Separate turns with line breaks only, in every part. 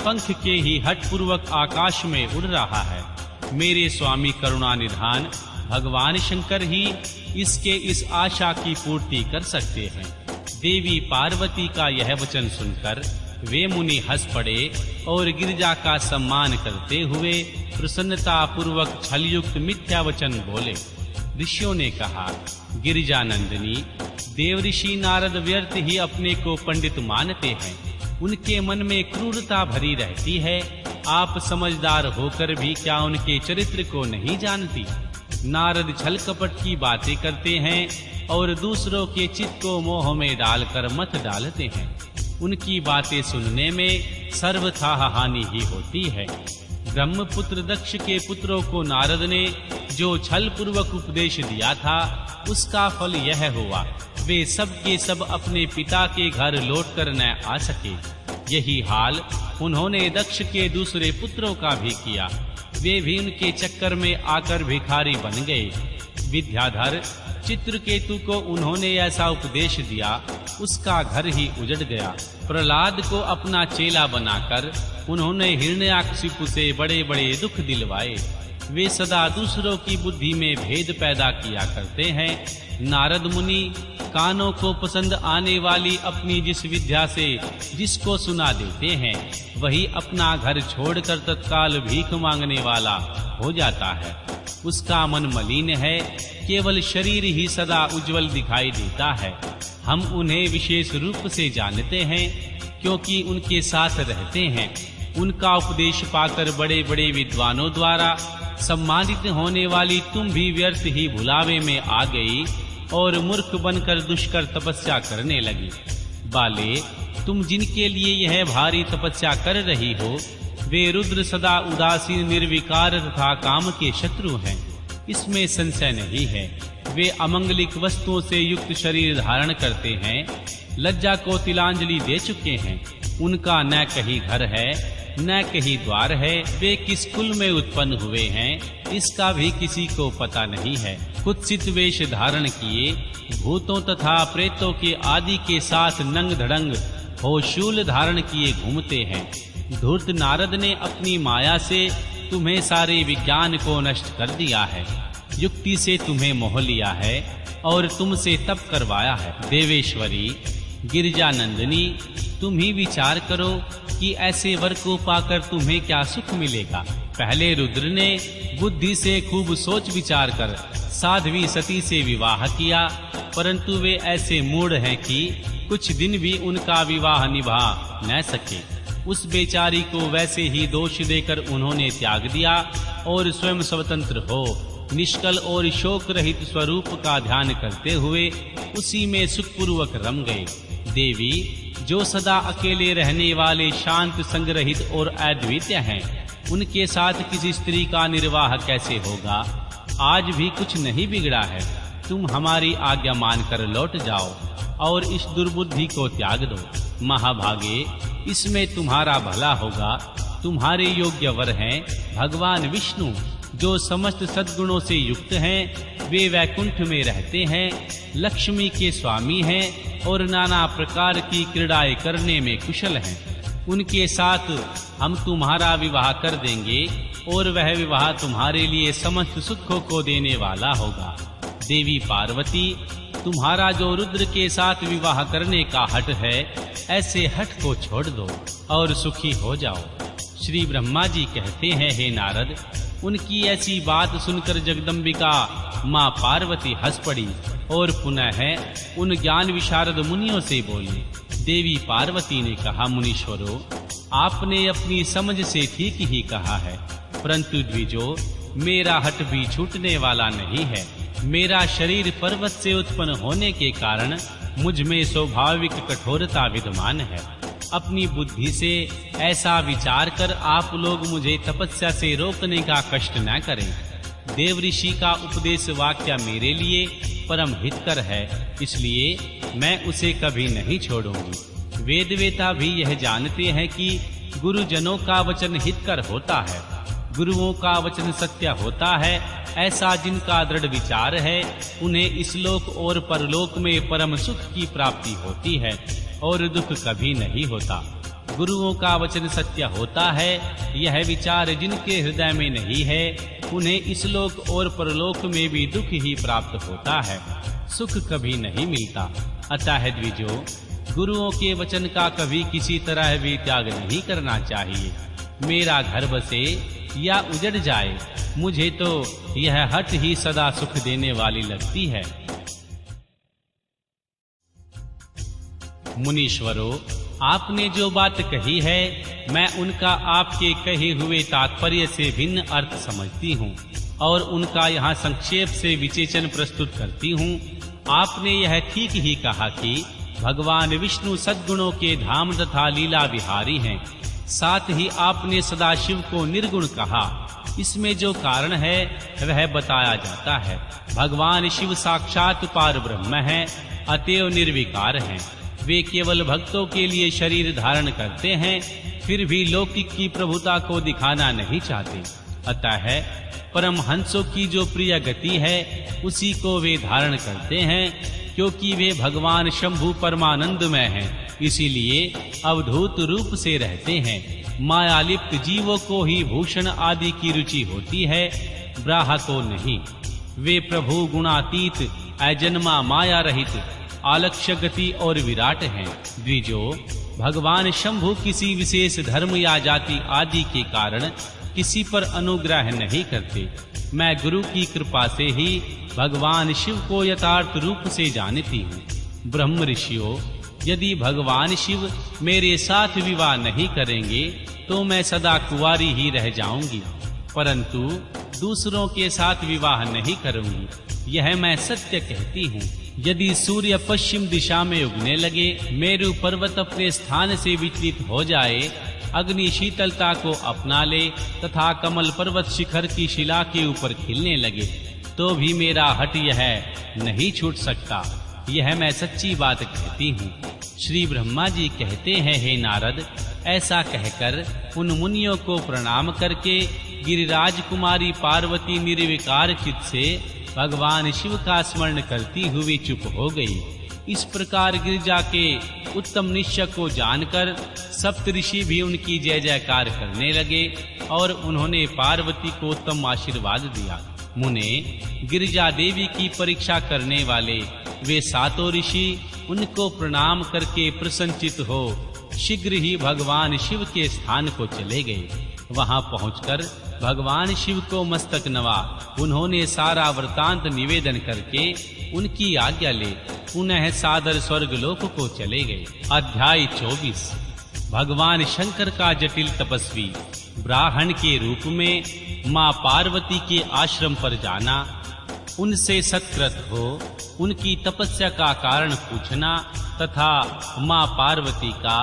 पंख के ही हठपूर्वक आकाश में उड़ रहा है। मेरे स्वामी करुणा निधान भगवान शंकर ही इसके इस आशा की पूर्ति कर सकते हैं। देवी पार्वती का यह वचन सुनकर वे मुनि हंस पड़े और गिरिजा का सम्मान करते हुए प्रसन्नता पूर्वक छलयुक्त मिथ्या वचन बोले। ऋषियों ने कहा, गिरिजा नंदिनी, देव ऋषि नारद व्यर्थ ही अपने को पंडित मानते हैं। उनके मन में क्रूरता भरी रहती है। आप समझदार होकर भी क्या उनके चरित्र को नहीं जानती? नारद छल कपट की बातें करते हैं और दूसरों के चित्त को मोह में डालकर मत डालते हैं। उनकी बातें सुनने में सर्वथा हानि ही होती है। ब्रह्मपुत्र दक्ष के पुत्रों को नारद ने जो छल पूर्वक उपदेश दिया था, उसका फल यह हुआ, वे सब के सब अपने पिता के घर लौटकर न आ सके। यही हाल उन्होंने दक्ष के दूसरे पुत्रों का भी किया। वे भी उनके चक्कर में आकर भिखारी बन गए। विद्याधर चित्रकेतु को उन्होंने ऐसा उपदेश दिया, उसका घर ही उजड़ गया। प्रहलाद को अपना चेला बनाकर उन्होंने हिरण्याकशिपु से बड़े-बड़े दुख दिलवाए। वे सदा दूसरों की बुद्धि में भेद पैदा किया करते हैं। नारद मुनि कानों को पसंद आने वाली अपनी जिस विद्या से जिसको सुना देते हैं, वही अपना घर छोड़कर तत्काल भीख मांगने वाला हो जाता है। उसका मन मलिन है, केवल शरीर ही सदा उज्जवल दिखाई देता है। हम उन्हें विशेष रूप से जानते हैं क्योंकि उनके साथ रहते हैं। उनका उपदेश पाकर बड़े-बड़े विद्वानों द्वारा सम्मानित होने वाली तुम भी व्यर्थ ही भुलावे में आ गई और मूर्ख बनकर दुष्कर तपस्या करने लगी। बाले, तुम जिनके लिए यह भारी तपस्या कर रही हो, वे रुद्र सदा उदासीन निर्विकार तथा काम के शत्रु हैं। इसमें संशय नहीं है। वे अमंगलिक वस्तुओं से युक्त शरीर धारण करते हैं, लज्जा को तिलांजलि दे चुके हैं। उनका न कहीं घर है न कहीं द्वार है। वे किस कुल में उत्पन्न हुए हैं, इसका भी किसी को पता नहीं है। कुत्सित वेश धारण किए भूतों तथा प्रेतों के आदि के साथ नंग धड़ंग हो शूल धारण किए घूमते हैं। धूर्त नारद ने अपनी माया से तुम्हें सारे विज्ञान को नष्ट कर दिया है। युक्ति से तुम्हें मोह लिया है और तुमसे तप करवाया है। देवेश्वरी, गिरिजा नंदिनी, तुम ही विचार करो कि ऐसे वर को पाकर तुम्हें क्या सुख मिलेगा। पहले रुद्र ने बुद्धि से खूब सोच विचार कर साध्वी सती से विवाह किया, परंतु वे ऐसे मूढ़ हैं कि कुछ दिन भी उनका विवाह निभा न सके। उस बेचारी को वैसे ही दोष देकर उन्होंने त्याग दिया और स्वयं स्वतंत्र हो निष्कल और शोक रहित स्वरूप का ध्यान करते हुए उसी में सुखपूर्वक रम गए। देवी, जो सदा अकेले रहने वाले शांत संग्रहित और अद्वितीय हैं, उनके साथ किसी स्त्री का निर्वाह कैसे होगा? आज भी कुछ नहीं बिगड़ा है। तुम हमारी आज्ञा मानकर लौट जाओ और इस दुर्बुद्धि को त्याग दो। महाभागे, इसमें तुम्हारा भला होगा। तुम्हारे योग्य वर हैं भगवान विष्णु, जो समस्त सद्गुणों से युक्त हैं। वे वैकुंठ में रहते हैं, लक्ष्मी के स्वामी हैं और नाना प्रकार की क्रीड़ाएं करने में कुशल हैं। उनके साथ हम तुम्हारा विवाह कर देंगे और वह विवाह तुम्हारे लिए समस्त सुखों को देने वाला होगा। देवी पार्वती, तुम्हारा जो रुद्र के साथ विवाह करने का हठ है, ऐसे हठ को छोड़ दो और सुखी हो जाओ। श्री ब्रह्मा जी कहते हैं, हे नारद, उनकी ऐसी बात सुनकर जगदम्बिका माँ पार्वती हंस पड़ी और पुनः उन ज्ञान विशारद मुनियों से बोली। देवी पार्वती ने कहा, मुनीश्वरों, आपने अपनी समझ से ठीक ही कहा है, परंतु द्विजो, मेरा हठ भी छूटने वाला नहीं है। मेरा शरीर पर्वत से उत्पन्न होने के कारण मुझ में स्वाभाविक कठोरता विद्यमान है। अपनी बुद्धि से ऐसा विचार कर आप लोग मुझे तपस्या से रोकने का कष्ट न करें। देव ऋषि का उपदेश वाक्य मेरे लिए परम हितकर है, इसलिए मैं उसे कभी नहीं छोड़ूंगी। वेदवेता भी यह जानते हैं कि गुरुजनों का वचन हितकर होता है, गुरुओं का वचन सत्य होता है। ऐसा जिनका दृढ़ विचार है, उन्हें इस लोक और परलोक में परम सुख की प्राप्ति होती है और दुख कभी नहीं होता। गुरुओं का वचन सत्य होता है, यह विचार जिनके हृदय में नहीं है, उन्हें इस लोक और परलोक में भी दुख ही प्राप्त होता है, सुख कभी नहीं मिलता। अतः द्विजो, गुरुओं के वचन का कभी किसी तरह भी त्याग नहीं करना चाहिए। मेरा घर बसे या उजड़ जाए, मुझे तो यह हट ही सदा सुख देने वाली लगती है। मुनीश्वरों, आपने जो बात कही है, मैं उनका आपके कहे हुए तात्पर्य से भिन्न अर्थ समझती हूँ और उनका यहाँ संक्षेप से विवेचन प्रस्तुत करती हूँ। आपने यह ठीक ही कहा कि भगवान विष्णु सद्गुणों के धाम तथा लीला विहारी हैं। साथ ही आपने सदाशिव को निर्गुण कहा। इसमें जो कारण है वह बताया जाता है। भगवान शिव साक्षात पार ब्रह्म हैं, अतएव निर्विकार हैं। वे केवल भक्तों के लिए शरीर धारण करते हैं, फिर भी लौकिक की प्रभुता को दिखाना नहीं चाहते। अतः परमहंसों की जो प्रिय गति है उसी को वे धारण करते हैं, क्योंकि वे भगवान शंभु परमानंदमय हैं, इसीलिए अवधूत रूप से रहते हैं। मायालिप्त जीवों को ही भूषण आदि की रुचि होती है, ब्राह्मण को नहीं। वे प्रभु गुणातीत, अजन्मा, माया रहित, आलक्ष्य गति और विराट हैं। द्विजो, भगवान शंभु किसी विशेष धर्म या जाति आदि के कारण किसी पर अनुग्रह नहीं करते। मैं गुरु की कृपा से ही भगवान शिव को यथार्थ रूप से जानती हूँ। ब्रह्म ऋषियों, यदि भगवान शिव मेरे साथ विवाह नहीं करेंगे तो मैं सदा कुंवारी ही रह जाऊंगी, परंतु दूसरों के साथ विवाह नहीं करूंगी, यह मैं सत्य कहती हूँ। यदि सूर्य पश्चिम दिशा में उगने लगे, मेरु पर्वत अपने स्थान से विचलित हो जाए, अग्नि शीतलता को अपना ले तथा कमल पर्वत शिखर की शिला के ऊपर खिलने लगे, तो भी मेरा हट यह नहीं छूट सकता। यह मैं सच्ची बात कहती हूँ। श्री ब्रह्मा जी कहते हैं, हे नारद, ऐसा कहकर उन मुनियों को प्रणाम करके गिरिराज कुमारी पार्वती निर्विकार चित्त से भगवान शिव का स्मरण करती हुई चुप हो गई। इस प्रकार गिरिजा के उत्तम निश्चय को जानकर सप्तऋषि भी उनकी जय जयकार करने लगे और उन्होंने पार्वती को उत्तम आशीर्वाद दिया। मुने, गिरिजा देवी की परीक्षा करने वाले वे सातों ऋषि उनको प्रणाम करके प्रसन्नचित हो शीघ्र ही भगवान शिव के स्थान को चले गए। वहां पहुंचकर भगवान शिव को मस्तक नवा उन्होंने सारा वृतांत निवेदन करके उनकी आज्ञा ले पुनः सादर स्वर्गलोक को चले गए। अध्याय 24। भगवान शंकर का जटिल तपस्वी ब्राह्मण के रूप में मां पार्वती के आश्रम पर जाना, उनसे सत्कृत हो उनकी तपस्या का कारण पूछना तथा मां पार्वती का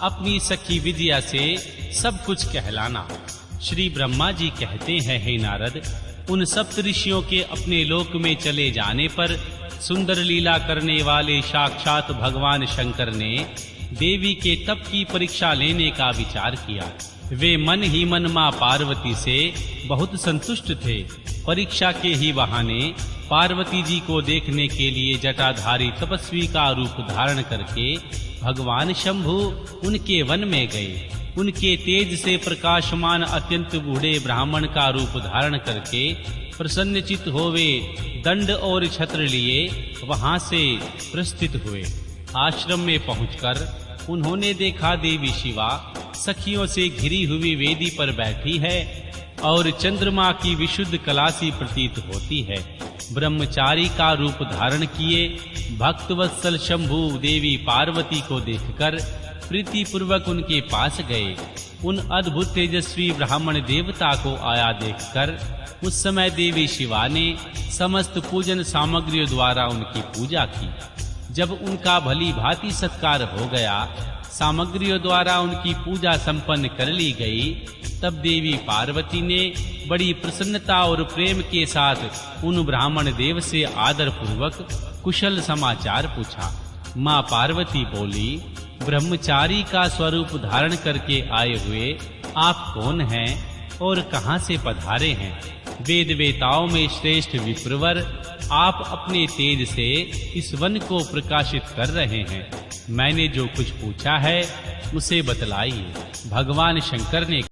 अपनी सखी विद्या से सब कुछ कहलाना। श्री ब्रह्मा जी कहते हैं, हे नारद, उन सप्तऋषियों के अपने लोक में चले जाने पर सुंदर लीला करने वाले साक्षात भगवान शंकर ने देवी के तप की परीक्षा लेने का विचार किया। वे मन ही मन मां पार्वती से बहुत संतुष्ट थे। परीक्षा के ही बहाने पार्वती जी को देखने के लिए जटाधारी तपस्वी का रूप धारण करके भगवान शंभु उनके वन में गए। उनके तेज से प्रकाशमान अत्यंत बूढ़े ब्राह्मण का रूप धारण करके प्रसन्नचित हो वे दंड और छत्र लिए वहां से प्रस्थित हुए। आश्रम में पहुंचकर उन्होंने देखा देवी शिवा सखियों से घिरी हुई वेदी पर बैठी है और चंद्रमा की विशुद्ध कला सी प्रतीत होती है। ब्रह्मचारी का रूप धारण किए भक्तवत्सल शंभु देवी पार्वती को देखकर प्रीति पूर्वक उनके पास गए। उन अद्भुत तेजस्वी ब्राह्मण देवता को आया देखकर उस समय देवी शिवा ने समस्त पूजन सामग्रियों द्वारा उनकी पूजा की। जब उनका भली भांति सत्कार हो गया, सामग्रियों द्वारा उनकी पूजा संपन्न कर ली गई, तब देवी पार्वती ने बड़ी प्रसन्नता और प्रेम के साथ उन ब्राह्मण देव से आदर पूर्वक कुशल समाचार पूछा। मां पार्वती बोली, ब्रह्मचारी का स्वरूप धारण करके आए हुए आप कौन हैं और कहां से पधारे हैं? वेद वेताओं में श्रेष्ठ विप्रवर आप अपने तेज से इस वन को प्रकाशित कर रहे हैं। मैंने जो कुछ पूछा है उसे बतलाइए। भगवान शंकर ने